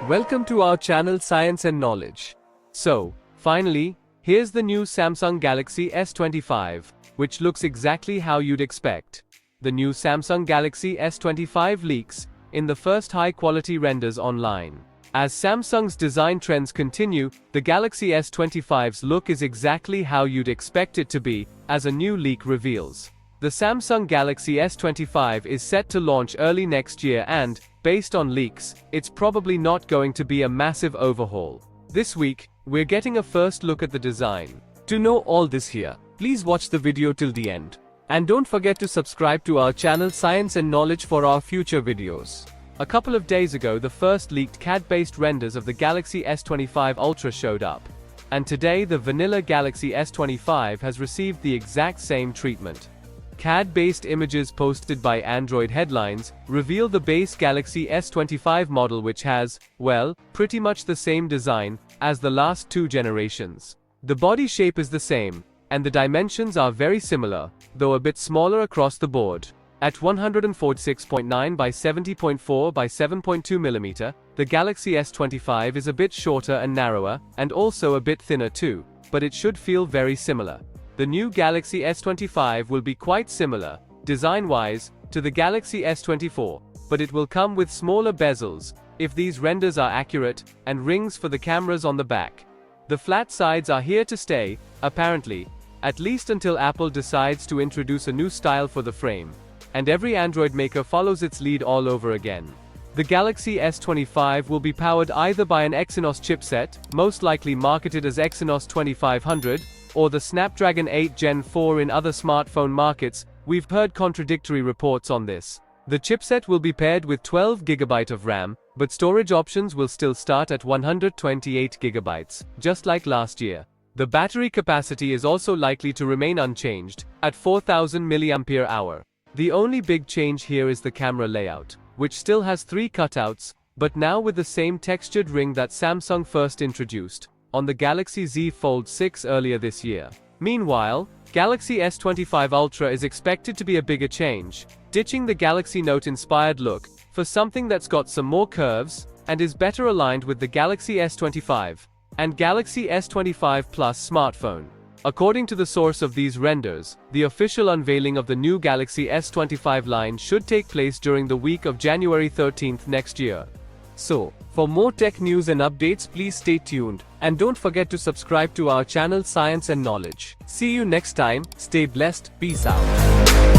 Welcome to our channel Science and Knowledge. So, finally, here's the new Samsung Galaxy S25, which looks exactly how you'd expect. The new Samsung Galaxy S25 leaks in the first high-quality renders online. As Samsung's design trends continue, the Galaxy S25's look is exactly how you'd expect it to be, as a new leak reveals. The Samsung Galaxy S25 is set to launch early next year and, based on leaks, it's probably not going to be a massive overhaul. This week, we're getting a first look at the design. To know all this here, please watch the video till the end. And don't forget to subscribe to our channel Science and Knowledge for our future videos. A couple of days ago, the first leaked CAD-based renders of the Galaxy S25 Ultra showed up. And today, the vanilla Galaxy S25 has received the exact same treatment. CAD-based images posted by Android Headlines reveal the base Galaxy S25 model, which has, well, pretty much the same design as the last two generations. The body shape is the same, and the dimensions are very similar, though a bit smaller across the board. At 146.9 by 70.4 by 7.2 mm, the Galaxy S25 is a bit shorter and narrower, and also a bit thinner too, but it should feel very similar. The new Galaxy S25 will be quite similar, design-wise, to the Galaxy S24, but it will come with smaller bezels, if these renders are accurate, and rings for the cameras on the back. The flat sides are here to stay, apparently, at least until Apple decides to introduce a new style for the frame, and every Android maker follows its lead all over again. The Galaxy S25 will be powered either by an Exynos chipset, most likely marketed as Exynos 2500, or the Snapdragon 8 Gen 4 in other smartphone markets. We've heard contradictory reports on this. The chipset will be paired with 12GB of RAM, but storage options will still start at 128GB, just like last year. The battery capacity is also likely to remain unchanged, at 4000 mAh. The only big change here is the camera layout, which still has 3 cutouts, but now with the same textured ring that Samsung first introduced on the Galaxy Z Fold 6 earlier this year. Meanwhile, Galaxy S25 Ultra is expected to be a bigger change, ditching the Galaxy Note-inspired look for something that's got some more curves and is better aligned with the Galaxy S25 and Galaxy S25 Plus smartphone. According to the source of these renders, the official unveiling of the new Galaxy S25 line should take place during the week of January 13th next year. So, for more tech news and updates, please stay tuned, and don't forget to subscribe to our channel Science and Knowledge. See you next time, stay blessed, peace out.